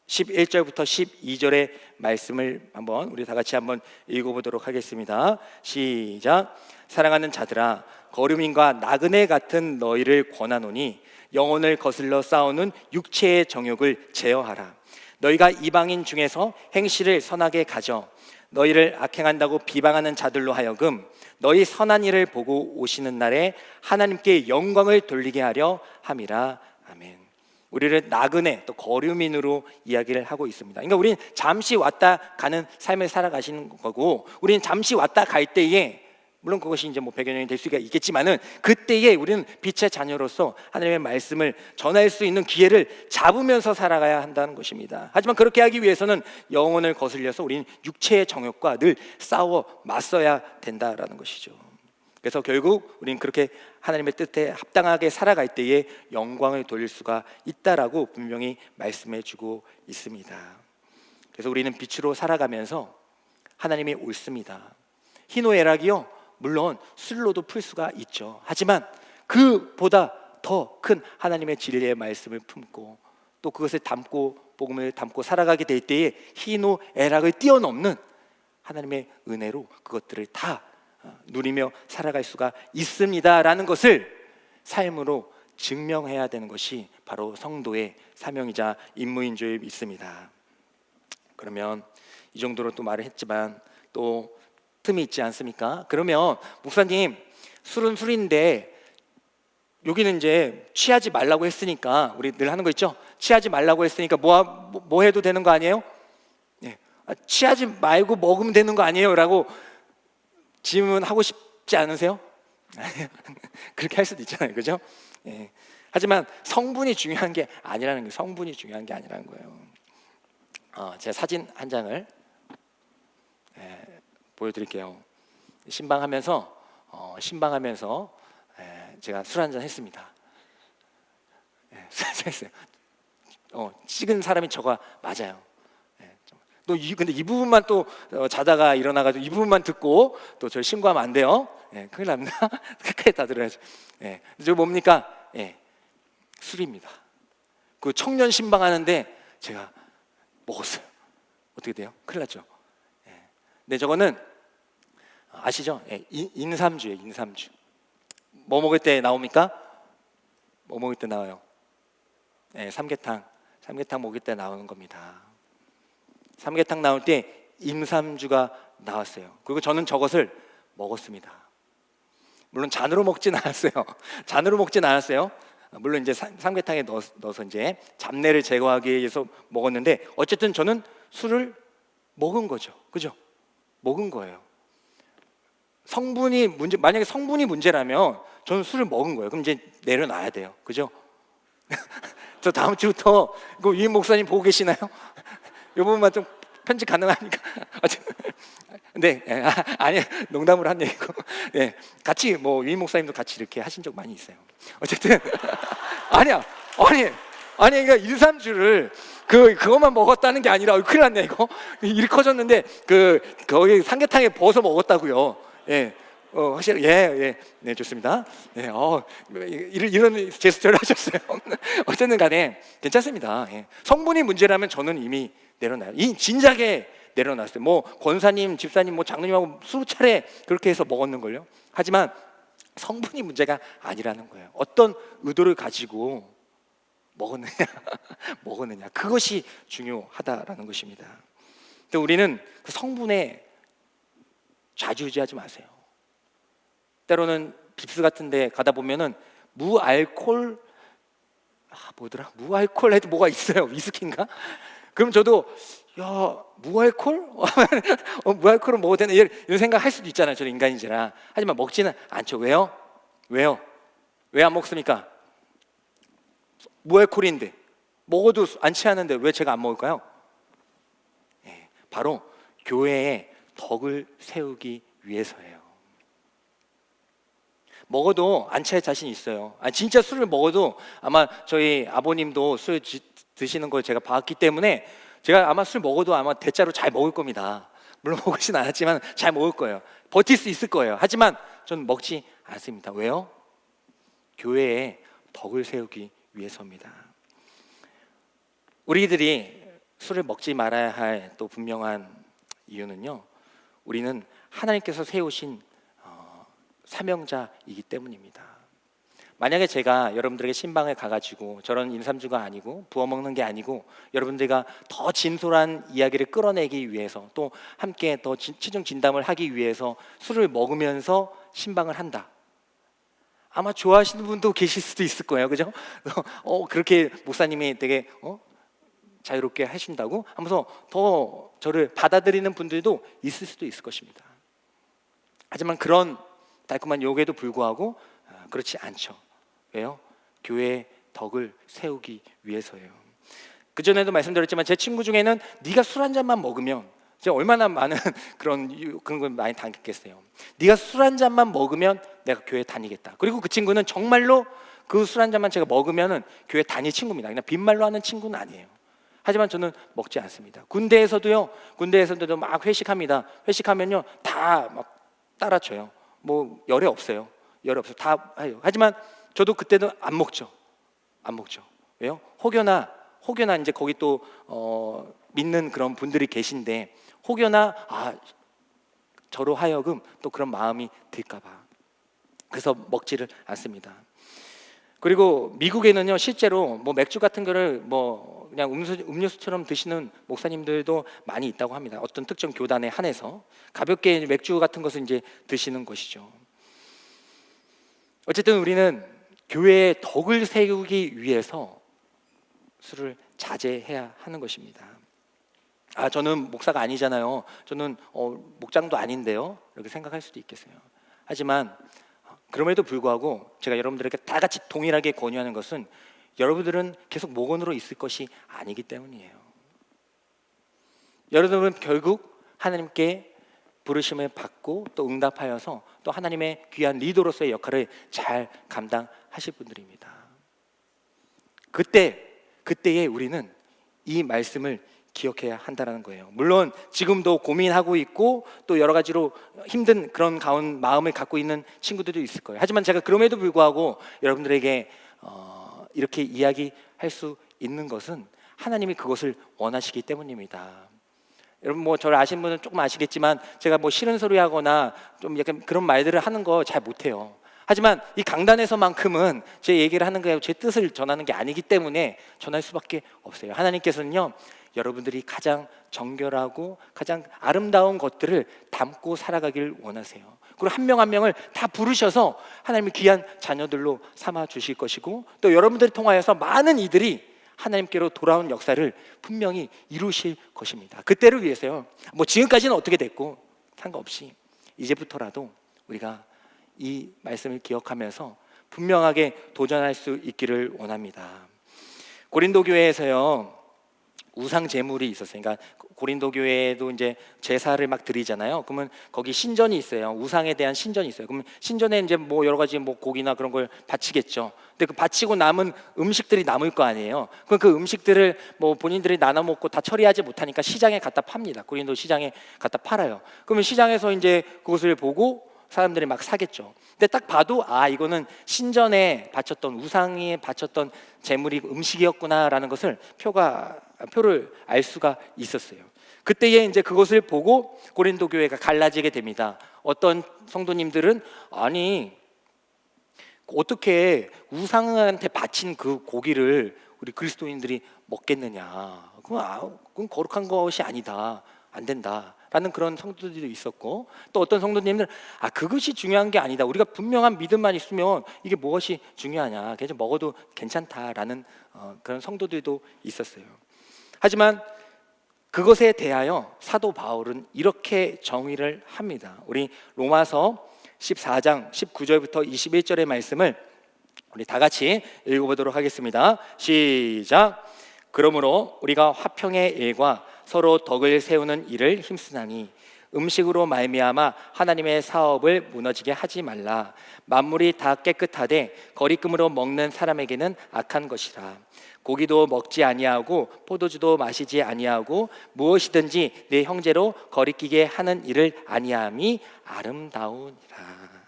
11절부터 12절의 말씀을 우리 다 같이 한번 읽어보도록 하겠습니다. 시작. 사랑하는 자들아, 거류민과 나그네 같은 너희를 권하노니 영혼을 거슬러 싸우는 육체의 정욕을 제어하라. 너희가 이방인 중에서 행실을 선하게 가져 너희를 악행한다고 비방하는 자들로 하여금 너희 선한 일을 보고 오시는 날에 하나님께 영광을 돌리게 하려 함이라. 아멘. 우리를 나그네 또 거류민으로 이야기를 하고 있습니다. 그러니까 우리는 잠시 왔다 가는 삶을 살아가시는 거고, 우리는 잠시 왔다 갈 때에 물론 그것이 이제 배경이 될 수가 있겠지만은 그때에 우리는 빛의 자녀로서 하나님의 말씀을 전할 수 있는 기회를 잡으면서 살아가야 한다는 것입니다. 하지만 그렇게 하기 위해서는 영혼을 거슬려서 우리는 육체의 정욕과 늘 싸워 맞서야 된다라는 것이죠. 그래서 결국 우리는 그렇게 하나님의 뜻에 합당하게 살아갈 때에 영광을 돌릴 수가 있다라고 분명히 말씀해 주고 있습니다. 그래서 우리는 빛으로 살아가면서 하나님이 옳습니다. 희노애락이요, 물론 술로도 풀 수가 있죠. 하지만 그보다 더 큰 하나님의 진리의 말씀을 품고 또 그것을 담고 복음을 담고 살아가게 될 때에 희노애락을 뛰어넘는 하나님의 은혜로 그것들을 다 누리며 살아갈 수가 있습니다라는 것을 삶으로 증명해야 되는 것이 바로 성도의 사명이자 임무인 줄 믿습니다. 그러면 이 정도로 또 말을 했지만 또 틈이 있지 않습니까? 그러면 목사님, 술은 술인데 여기는 이제 취하지 말라고 했으니까, 우리 늘 하는 거 있죠? 취하지 말라고 했으니까 뭐 해도 되는 거 아니에요? 예. 취하지 말고 먹으면 되는 거 아니에요? 라고 질문하고 싶지 않으세요? 그렇게 할 수도 있잖아요, 그죠? 예. 하지만 성분이 중요한 게 아니라는 거예요. 성분이 중요한 게 아니라는 거예요. 제가 사진 한 장을 보여드릴게요. 신방하면서 제가 술 한잔 했습니다. 술 한잔 했어요. 찍은 사람이 저가 맞아요. 근데 이 부분만 또 자다가 일어나가지고 이 부분만 듣고 또 저를 신고하면 안 돼요. 큰일 납니다. 끝까지 다 들어야죠. 저 뭡니까? 술입니다. 그 청년 신방하는데 제가 먹었어요. 어떻게 돼요? 큰일 났죠. 근데 저거는 아시죠? 인삼주예요. 인삼주. 뭐 먹을 때 나옵니까? 뭐 먹을 때 나와요? 삼계탕 먹을 때 나오는 겁니다. 삼계탕 나올 때 인삼주가 나왔어요. 그리고 저는 저것을 먹었습니다. 물론 잔으로 먹진 않았어요. 잔으로 먹진 않았어요. 물론 이제 삼계탕에 넣어서 이제 잡내를 제거하기 위해서 먹었는데, 어쨌든 저는 술을 먹은 거죠. 그죠? 먹은 거예요. 만약에 성분이 문제라면 저는 술을 먹은 거예요. 그럼 이제 내려놔야 돼요. 그죠? 저 다음 주부터 이거 유임 목사님 보고 계시나요? 이 부분만 좀 편집 가능합니까? 네, 아니 농담으로 한 얘기고, 같이 뭐 유임 목사님도 같이 이렇게 하신 적 많이 있어요. 어쨌든 아니 그러니까 인삼주를 그것만 먹었다는 게 아니라 큰일 났네 이거. 일이 커졌는데 거기 삼계탕에 버서 먹었다고요. 확실히 네 좋습니다. 이런 제스처를 하셨어요. 어쨌든 간에 괜찮습니다. 성분이 문제라면 저는 이미 내려놔요. 진작에 내려놨어요. 뭐 권사님, 집사님, 뭐 장로님하고 수차례 그렇게 해서 먹었는걸요. 하지만 성분이 문제가 아니라는 거예요. 어떤 의도를 가지고 먹었느냐 그것이 중요하다라는 것입니다. 근데 우리는 그 성분에 좌지우지하지 마세요. 때로는 빕스 같은데 가다 보면은 무알콜 해도 뭐가 있어요. 위스키인가? 그럼 저도 무알콜? 무알콜은 먹어도 되나? 이런 생각 할 수도 있잖아요. 저는 인간인지라. 하지만 먹지는 않죠. 왜요? 왜 안 먹습니까? 무알콜인데 먹어도 안 취하는데 왜 제가 안 먹을까요? 바로 교회의 덕을 세우기 위해서예요. 먹어도 안 취할 자신이 있어요. 진짜 술을 먹어도 아마 저희 아버님도 술 드시는 걸 제가 봤기 때문에 제가 아마 술 먹어도 아마 대자로 잘 먹을 겁니다. 물론 먹으진 않았지만 잘 먹을 거예요. 버틸 수 있을 거예요. 하지만 저는 먹지 않습니다. 왜요? 교회의 덕을 세우기 위해서입니다. 우리들이 술을 먹지 말아야 할 또 분명한 이유는요, 우리는 하나님께서 세우신 사명자이기 때문입니다. 만약에 제가 여러분들에게 신방에 가가지고 저런 인삼주가 아니고 부어 먹는 게 아니고 여러분들과 더 진솔한 이야기를 끌어내기 위해서 또 함께 더 최종 진담을 하기 위해서 술을 먹으면서 신방을 한다, 아마 좋아하시는 분도 계실 수도 있을 거예요. 그죠? 그렇게 목사님이 되게 자유롭게 하신다고 하면서 더 저를 받아들이는 분들도 있을 수도 있을 것입니다. 하지만 그런 달콤한 유혹에도 불구하고 그렇지 않죠. 왜요? 교회의 덕을 세우기 위해서예요. 그전에도 말씀드렸지만 제 친구 중에는 네가 술 한 잔만 먹으면, 제가 얼마나 많은 그런 걸 많이 당했겠어요. 네가 술 한 잔만 먹으면 내가 교회 다니겠다. 그리고 그 친구는 정말로 그 술 한 잔만 제가 먹으면은 교회 다닐 친구입니다. 그냥 빈말로 하는 친구는 아니에요. 하지만 저는 먹지 않습니다. 군대에서도 막 회식합니다. 회식하면요 다 막 따라줘요. 뭐 열애 없어요. 다 해요. 하지만 저도 그때는 안 먹죠. 왜요? 혹여나 이제 거기 또 믿는 그런 분들이 계신데 혹여나 저로 하여금 또 그런 마음이 들까봐 그래서 먹지를 않습니다. 그리고 미국에는요 실제로 뭐 맥주 같은 거를 뭐 그냥 음료수처럼 드시는 목사님들도 많이 있다고 합니다. 어떤 특정 교단에 한해서 가볍게 맥주 같은 것을 이제 드시는 것이죠. 어쨌든 우리는 교회의 덕을 세우기 위해서 술을 자제해야 하는 것입니다. 저는 목사가 아니잖아요. 저는 목장도 아닌데요. 이렇게 생각할 수도 있겠어요. 하지만 그럼에도 불구하고 제가 여러분들에게 다 같이 동일하게 권유하는 것은 여러분들은 계속 목원으로 있을 것이 아니기 때문이에요. 여러분은 결국 하나님께 부르심을 받고 또 응답하여서 또 하나님의 귀한 리더로서의 역할을 잘 감당하실 분들입니다. 그때에 우리는 이 말씀을 기억해야 한다는 거예요. 물론 지금도 고민하고 있고 또 여러 가지로 힘든 그런 가운 마음을 갖고 있는 친구들도 있을 거예요. 하지만 제가 그럼에도 불구하고 여러분들에게 이렇게 이야기할 수 있는 것은 하나님이 그것을 원하시기 때문입니다. 여러분 저를 아시는 분은 조금 아시겠지만 제가 싫은 소리 하거나 좀 약간 그런 말들을 하는 거 잘 못해요. 하지만 이 강단에서만큼은 제 얘기를 하는 거예요. 제 뜻을 전하는 게 아니기 때문에 전할 수밖에 없어요. 하나님께서는요, 여러분들이 가장 정결하고 가장 아름다운 것들을 담고 살아가길 원하세요. 그리고 한 명 한 명을 다 부르셔서 하나님의 귀한 자녀들로 삼아 주실 것이고 또 여러분들을 통하여서 많은 이들이 하나님께로 돌아온 역사를 분명히 이루실 것입니다. 그때를 위해서요, 지금까지는 어떻게 됐고 상관없이 이제부터라도 우리가 이 말씀을 기억하면서 분명하게 도전할 수 있기를 원합니다. 고린도 교회에서요, 우상 제물이 있었어요. 그러니까 고린도 교회에도 이제 제사를 막 드리잖아요. 그러면 거기 신전이 있어요. 우상에 대한 신전이 있어요. 그러면 신전에 이제 여러 가지 고기나 그런 걸 바치겠죠. 근데 그 바치고 남은 음식들이 남을 거 아니에요. 그럼 그 음식들을 본인들이 나눠 먹고 다 처리하지 못하니까 시장에 갖다 팝니다. 고린도 시장에 갖다 팔아요. 그러면 시장에서 이제 그것을 보고 사람들이 막 사겠죠. 근데 딱 봐도 이거는 신전에 바쳤던 우상에 바쳤던 제물이 음식이었구나라는 것을 표를 알 수가 있었어요. 그때에 이제 그것을 보고 고린도 교회가 갈라지게 됩니다. 어떤 성도님들은 어떻게 우상한테 바친 그 고기를 우리 그리스도인들이 먹겠느냐? 그건 거룩한 것이 아니다. 안 된다. 라는 그런 성도들도 있었고 또 어떤 성도님들은 그것이 중요한 게 아니다. 우리가 분명한 믿음만 있으면 이게 무엇이 중요하냐. 그냥 먹어도 괜찮다라는 그런 성도들도 있었어요. 하지만 그것에 대하여 사도 바울은 이렇게 정의를 합니다. 우리 로마서 14장 19절부터 21절의 말씀을 우리 다 같이 읽어보도록 하겠습니다. 시작. 그러므로 우리가 화평의 일과 서로 덕을 세우는 일을 힘쓰나니 음식으로 말미암아 하나님의 사업을 무너지게 하지 말라. 만물이 다 깨끗하되 거리낌으로 먹는 사람에게는 악한 것이라. 고기도 먹지 아니하고 포도주도 마시지 아니하고 무엇이든지 내 형제로 거리끼게 하는 일을 아니함이 아름다우니라.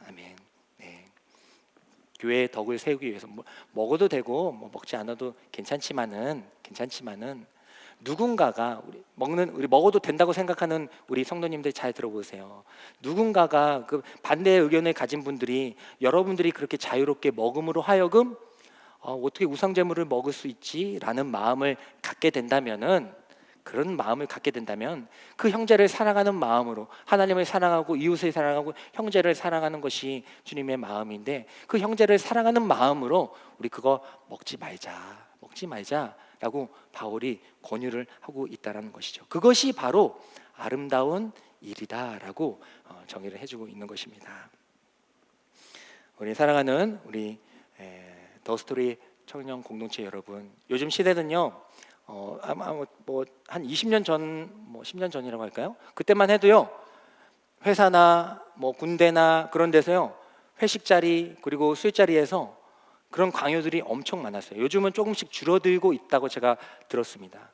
아멘. 네. 교회의 덕을 세우기 위해서 먹어도 되고 먹지 않아도 괜찮지만은 누군가가 우리 먹어도 된다고 생각하는 우리 성도님들 잘 들어보세요. 누군가가 그 반대의 의견을 가진 분들이 여러분들이 그렇게 자유롭게 먹음으로 하여금 어떻게 우상제물을 먹을 수 있지라는 마음을 갖게 된다면은 그런 마음을 갖게 된다면 그 형제를 사랑하는 마음으로 하나님을 사랑하고 이웃을 사랑하고 형제를 사랑하는 것이 주님의 마음인데 그 형제를 사랑하는 마음으로 우리 그거 먹지 말자라고 바울이 권유를 하고 있다는 것이죠. 그것이 바로 아름다운 일이다라고 정의를 해주고 있는 것입니다. 우리 사랑하는 우리 더스토리 청년 공동체 여러분, 요즘 시대는요 아마 한 20년 전, 10년 전이라고 할까요? 그때만 해도요 회사나 군대나 그런 데서요 회식 자리 그리고 술자리에서 그런 강요들이 엄청 많았어요. 요즘은 조금씩 줄어들고 있다고 제가 들었습니다.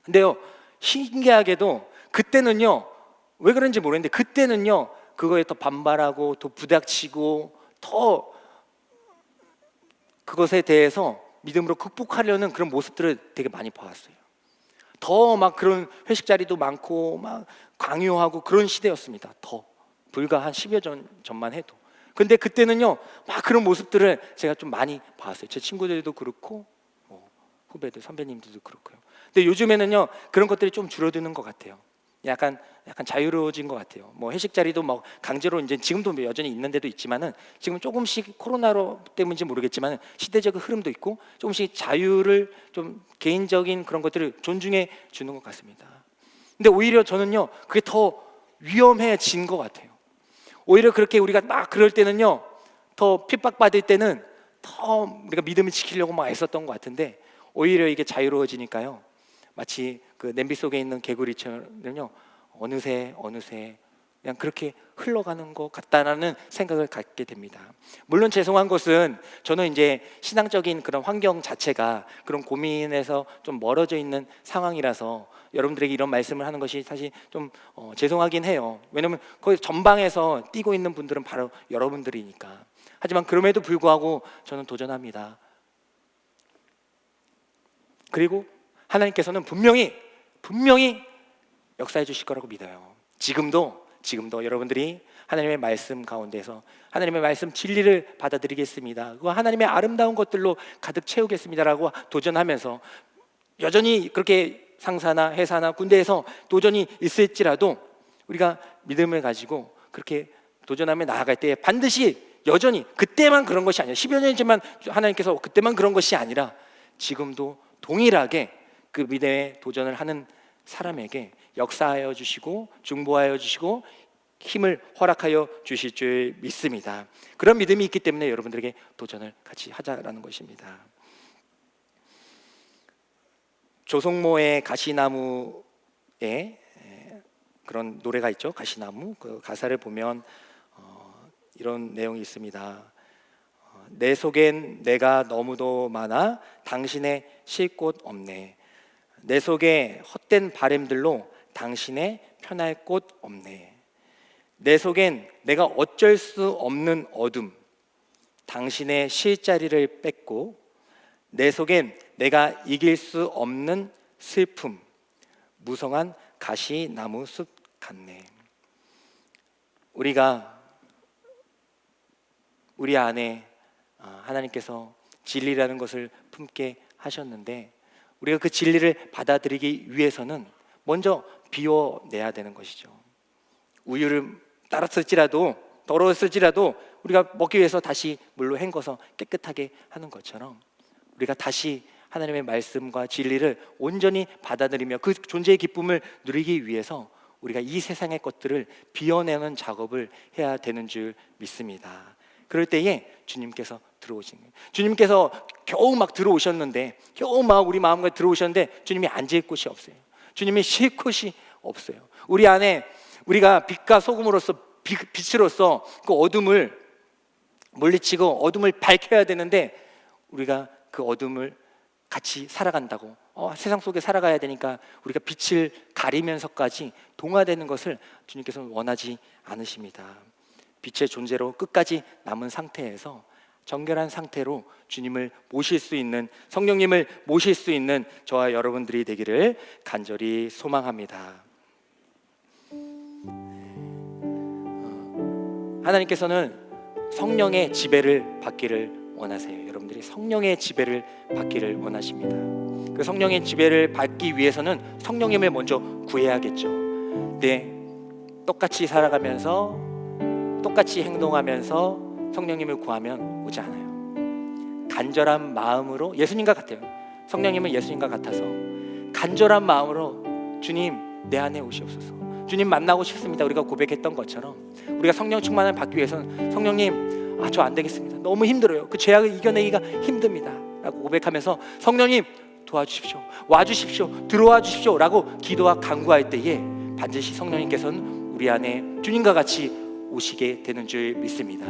근데요 신기하게도 그때는요 왜 그런지 모르겠는데 그때는요 그거에 더 반발하고 더 부닥치고 더 그것에 대해서 믿음으로 극복하려는 그런 모습들을 되게 많이 봐왔어요. 더 막 그런 회식 자리도 많고 막 강요하고 그런 시대였습니다. 더 불과 한 10여 년 전만 해도. 근데 그때는요 막 그런 모습들을 제가 좀 많이 봤어요. 제 친구들도 그렇고 후배들, 선배님들도 그렇고요. 근데 요즘에는요 그런 것들이 좀 줄어드는 것 같아요. 약간 자유로워진 것 같아요. 뭐 회식 자리도 뭐 강제로 이제 지금도 여전히 있는 데도 있지만은 지금 조금씩 코로나로 때문인지 모르겠지만 시대적 흐름도 있고 조금씩 자유를 좀 개인적인 그런 것들을 존중해 주는 것 같습니다. 근데 오히려 저는요 그게 더 위험해진 것 같아요. 오히려 그렇게 우리가 막 그럴 때는요 더 핍박받을 때는 더 우리가 믿음을 지키려고 막 애썼던 것 같은데 오히려 이게 자유로워지니까요 마치 그 냄비 속에 있는 개구리처럼요 어느새 그냥 그렇게 흘러가는 것 같다라는 생각을 갖게 됩니다. 물론 죄송한 것은 저는 이제 신앙적인 그런 환경 자체가 그런 고민에서 좀 멀어져 있는 상황이라서 여러분들에게 이런 말씀을 하는 것이 사실 좀 죄송하긴 해요. 왜냐하면 거기 전방에서 뛰고 있는 분들은 바로 여러분들이니까. 하지만 그럼에도 불구하고 저는 도전합니다. 그리고 하나님께서는 분명히 역사해 주실 거라고 믿어요. 지금도 여러분들이 하나님의 말씀 가운데서 하나님의 말씀 진리를 받아들이겠습니다. 그 하나님의 아름다운 것들로 가득 채우겠습니다라고 도전하면서 여전히 그렇게 상사나 회사나 군대에서 도전이 있을지라도 우리가 믿음을 가지고 그렇게 도전하며 나아갈 때 반드시 여전히 그때만 그런 것이 아니라 10여 년이지만 하나님께서 그때만 그런 것이 아니라 지금도 동일하게 그 믿음의 도전을 하는 사람에게 역사하여 주시고 중보하여 주시고 힘을 허락하여 주실 줄 믿습니다. 그런 믿음이 있기 때문에 여러분들에게 도전을 같이 하자라는 것입니다. 조성모의 가시나무에 그런 노래가 있죠. 가시나무. 그 가사를 보면 이런 내용이 있습니다. 내 속엔 내가 너무도 많아 당신의 쉴 곳 없네. 내 속에 헛된 바램들로 당신의 편할 곳 없네. 내 속엔 내가 어쩔 수 없는 어둠, 당신의 쉴 자리를 뺏고 내 속엔 내가 이길 수 없는 슬픔, 무성한 가시나무 숲 같네. 우리 안에 하나님께서 진리라는 것을 품게 하셨는데 우리가 그 진리를 받아들이기 위해서는 먼저 비워내야 되는 것이죠. 우유를 따랐을지라도 더러웠을지라도 우리가 먹기 위해서 다시 물로 헹궈서 깨끗하게 하는 것처럼 우리가 다시 하나님의 말씀과 진리를 온전히 받아들이며 그 존재의 기쁨을 누리기 위해서 우리가 이 세상의 것들을 비워내는 작업을 해야 되는 줄 믿습니다. 그럴 때에 주님께서 들어오신 거예요. 주님께서 겨우 막 들어오셨는데 겨우 막 우리 마음과 들어오셨는데 주님이 앉을 곳이 없어요. 주님이 쉴 곳이 없어요. 우리 안에 우리가 빛과 소금으로서 빛으로서 그 어둠을 물리치고 어둠을 밝혀야 되는데 우리가 그 어둠을 같이 살아간다고 세상 속에 살아가야 되니까 우리가 빛을 가리면서까지 동화되는 것을 주님께서는 원하지 않으십니다. 빛의 존재로 끝까지 남은 상태에서 정결한 상태로 주님을 모실 수 있는 성령님을 모실 수 있는 저와 여러분들이 되기를 간절히 소망합니다. 하나님께서는 성령의 지배를 받기를 원하세요. 여러분들이 성령의 지배를 받기를 원하십니다. 그 성령의 지배를 받기 위해서는 성령님을 먼저 구해야겠죠. 네, 똑같이 살아가면서 똑같이 행동하면서 성령님을 구하면 오지 않아요. 간절한 마음으로 예수님과 같아요. 성령님은 예수님과 같아서 간절한 마음으로 주님 내 안에 오시옵소서. 주님 만나고 싶습니다. 우리가 고백했던 것처럼 우리가 성령 충만을 받기 위해서는 성령님 저 안 되겠습니다. 너무 힘들어요. 그 죄악을 이겨내기가 힘듭니다 라고 고백하면서 성령님 도와주십시오. 와주십시오. 들어와 주십시오 라고 기도와 간구할 때에 반드시 성령님께서는 우리 안에 주님과 같이 오시게 되는 줄 믿습니다.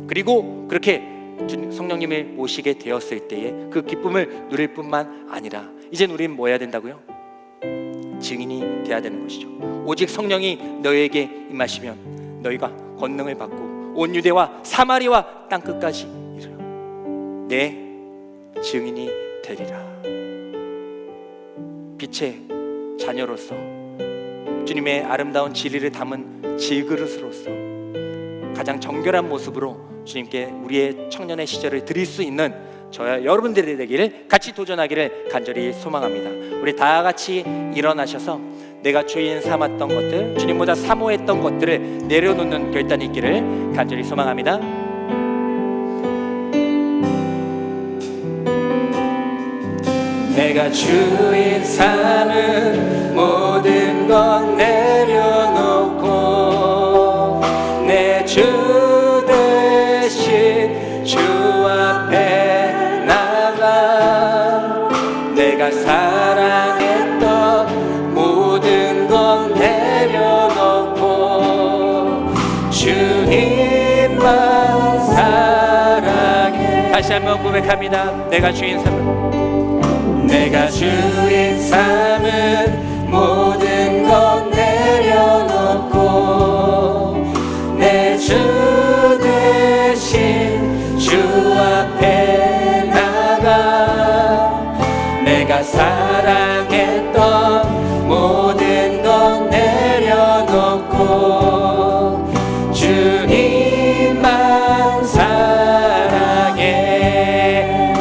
그리고 그렇게 성령님을 모시게 되었을 때에 그 기쁨을 누릴 뿐만 아니라 이젠 우리는 뭐 해야 된다고요? 증인이 돼야 되는 것이죠. 오직 성령이 너희에게 임하시면 너희가 권능을 받고 온 유대와 사마리와 땅끝까지 이르러 내 증인이 되리라. 빛의 자녀로서 주님의 아름다운 진리를 담은 질그릇으로서 가장 정결한 모습으로 주님께 우리의 청년의 시절을 드릴 수 있는 저와 여러분들이 되기를, 같이 도전하기를 간절히 소망합니다. 우리 다 같이 일어나셔서 내가 주인 삼았던 것들, 주님보다 사모했던 것들을 내려놓는 결단이 있기를 간절히 소망합니다. 내가 주인 삼은 모든 것 내려놓고 내 주 대신 주 앞에 나가 내가 사랑했던 모든 것 내려놓고 주님만 사랑해. 다시 한번 고백합니다. 내가 주인 삼은, 내가 주인 삼은 모든 것 내려놓고 내 주 대신 주 앞에 나가 내가 사랑했던 모든 것 내려놓고 주님만 사랑해.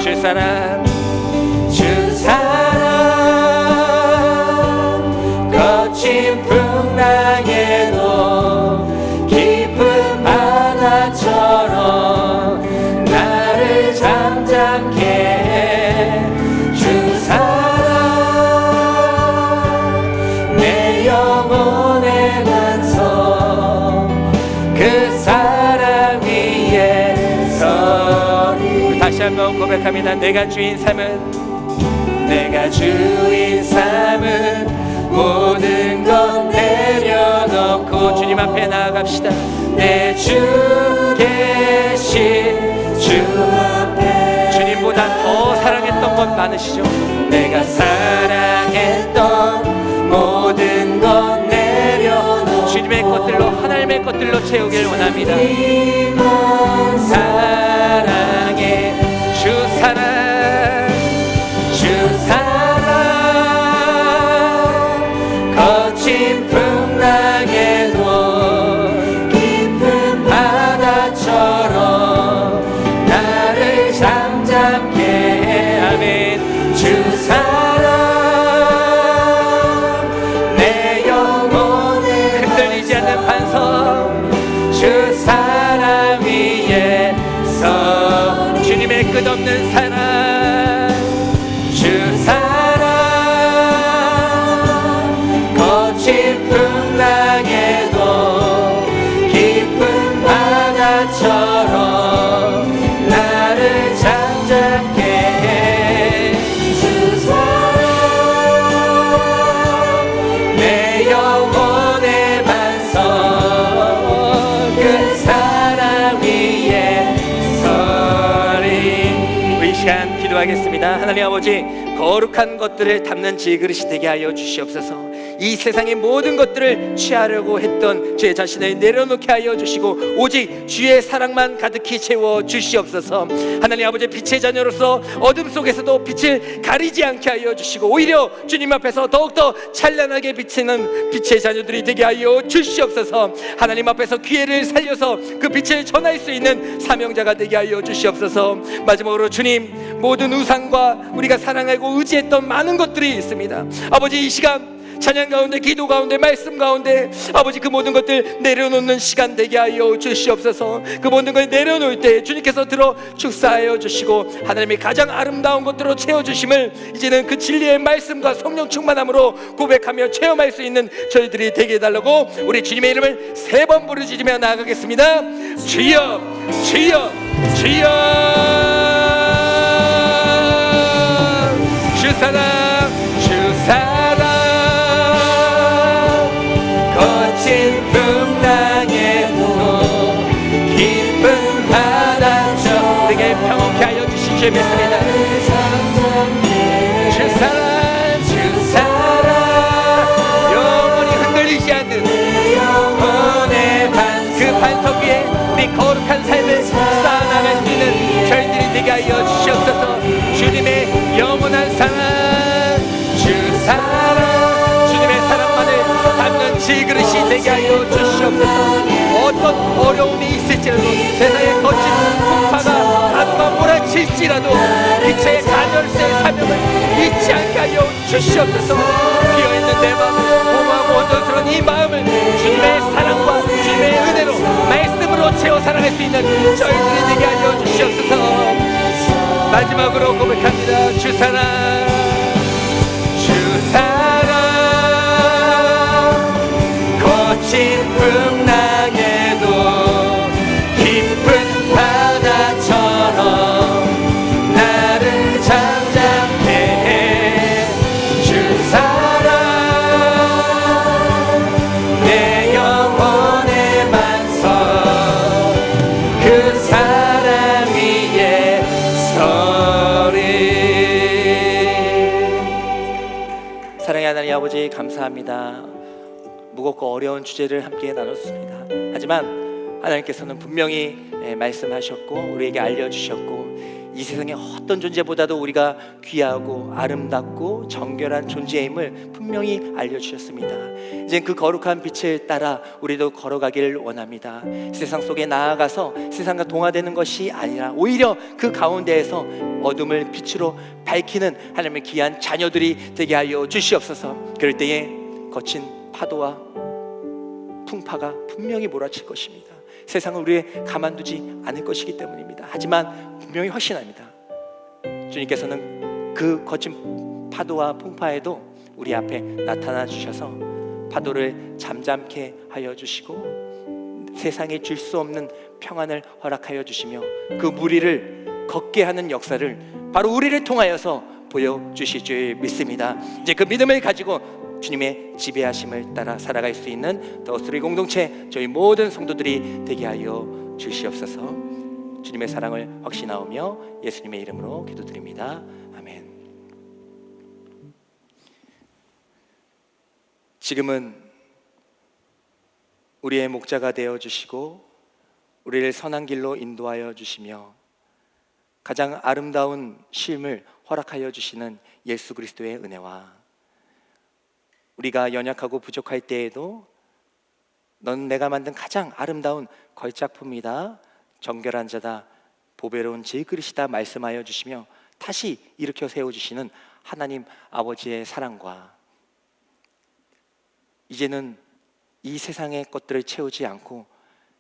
주 사랑, 주 사랑 거친 풍랑에도 깊은 바다처럼 나를 잠잠케 해. 주 사랑 내 영혼의 반석 그 사랑 위에 서리. 다시 한번 고백합니다. 내가 주인 삼은, 내가 주인 삼은 모든 것 내려놓고 주님 앞에 나아갑시다. 내 주 계신 주 앞에 주님보다 더 사랑했던 것 많으시죠? 내가 사랑했던 모든 것 내려놓고 주님의 것들로, 하나님의 것들로 채우길 원합니다. 사랑해. 주 사랑, 주 사랑 거친 풍랑에도 깊은 바다처럼 나를 잠잠케 해. 아멘. 주 사랑 내 영혼을 흔들리지 않는 반석 주 사랑 위에 서. 주님의 끝없는 사랑, 주 사랑 거친 풍랑에도 깊은 바다처럼 나를 잠잠케 해. 주 사랑 내 영혼의 반석 그 사랑 위에 서리. 우리 이 시간 기도하겠습니다. 하나님 아버지, 거룩한 것들을 담는 질그릇이 되게 하여 주시옵소서. 이 세상의 모든 것들을 취하려고 했던 제 자신을 내려놓게 하여 주시고 오직 주의 사랑만 가득히 채워 주시옵소서. 하나님 아버지, 빛의 자녀로서 어둠 속에서도 빛을 가리지 않게 하여 주시고 오히려 주님 앞에서 더욱더 찬란하게 비치는 빛의 자녀들이 되게 하여 주시옵소서. 하나님 앞에서 기회를 살려서 그 빛을 전할 수 있는 사명자가 되게 하여 주시옵소서. 마지막으로 주님, 모든 우상과 우리가 사랑하고 의지했던 많은 것들이 있습니다. 아버지, 이 시간 찬양 가운데, 기도 가운데, 말씀 가운데 아버지 그 모든 것들 내려놓는 시간 되게 하여 주시옵소서. 그 모든 걸 내려놓을 때 주님께서 들어 축사하여 주시고 하나님의 가장 아름다운 것들로 채워주심을 이제는 그 진리의 말씀과 성령 충만함으로 고백하며 체험할 수 있는 저희들이 되게 해달라고 우리 주님의 이름을 3번 부르짖으며 나아가겠습니다. 주여, 주여, 주여. 주 사랑, 주 사랑 거친 풍랑에도 깊은 바다처럼 우리에게 평온케 하여 주신 줄 믿습니다. 주 사랑, 주 사랑 영원히 흔들리지 않는 영혼의 그 반석 위에 우리 거룩한 삶을 쌓아나갈 수 있는 저희들이 되게 하여 주시옵소서. 주님의 영원한 사랑, 주 사랑, 주님의 사랑만을 담는 질그릇이 되게 하여 주시옵소서. 어떤 어려움이 있을지라도 세상의 거친 풍파가 한번 몰아칠지라도 빛의 자녀로서의 사명을 잊지 않게 하여 주시옵소서. 비어있는 내 마음, 고마워 온전스러운 이 마음을 주님의 사랑과 주님의 은혜로 말씀으로 채워 살아갈 수 있는 저희들이 되게 하여 주시옵소서. 마지막으로 고백합니다. 주사랑 주사랑 거친 풍랑에도 깊은 바다처럼 나를 잠잠케 해. 주사랑 내 영혼의 만성 그 사랑 위에 서리. 사랑의 하나님 아버지 감사합니다. 무겁고 어려운 주제를 함께 나눴습니다. 하지만 하나님께서는 분명히 말씀하셨고 우리에게 알려주셨고 이 세상의 어떤 존재보다도 우리가 귀하고 아름답고 정결한 존재임을 분명히 알려주셨습니다. 이제 그 거룩한 빛을 따라 우리도 걸어가기를 원합니다. 세상 속에 나아가서 세상과 동화되는 것이 아니라 오히려 그 가운데에서 어둠을 빛으로 밝히는 하나님의 귀한 자녀들이 되게 하여 주시옵소서. 그럴 때에 거친 파도와 풍파가 분명히 몰아칠 것입니다. 세상은 우리를 가만두지 않을 것이기 때문입니다. 하지만 분명히 확신합니다. 주님께서는 그 거친 파도와 풍파에도 우리 앞에 나타나 주셔서 파도를 잠잠케 하여 주시고 세상에 줄 수 없는 평안을 허락하여 주시며 그 무리를 걷게 하는 역사를 바로 우리를 통하여서 보여주실 줄 믿습니다. 이제 그 믿음을 가지고 주님의 지배하심을 따라 살아갈 수 있는 더스토리 공동체 저희 모든 성도들이 되게 하여 주시옵소서. 주님의 사랑을 확신하오며 예수님의 이름으로 기도드립니다. 아멘. 지금은 우리의 목자가 되어 주시고 우리를 선한 길로 인도하여 주시며 가장 아름다운 쉼을 허락하여 주시는 예수 그리스도의 은혜와 우리가 연약하고 부족할 때에도 넌 내가 만든 가장 아름다운 걸작품이다, 정결한 자다, 보배로운 질그릇이다 말씀하여 주시며 다시 일으켜 세워주시는 하나님 아버지의 사랑과 이제는 이 세상의 것들을 채우지 않고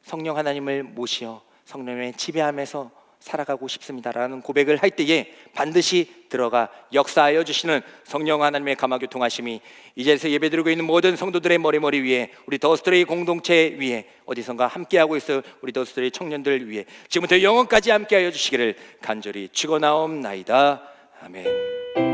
성령 하나님을 모시어 성령의 지배함에서 살아가고 싶습니다라는 고백을 할 때에 반드시 들어가 역사하여 주시는 성령 하나님의 감화교통하심이 이 자리에서 예배드리고 있는 모든 성도들의 머리 위에 우리 더스토리 공동체 위에 어디선가 함께하고 있을 우리 더스토리 청년들 위에 지금부터 영원까지 함께하여 주시기를 간절히 축원하옵나이다. 아멘.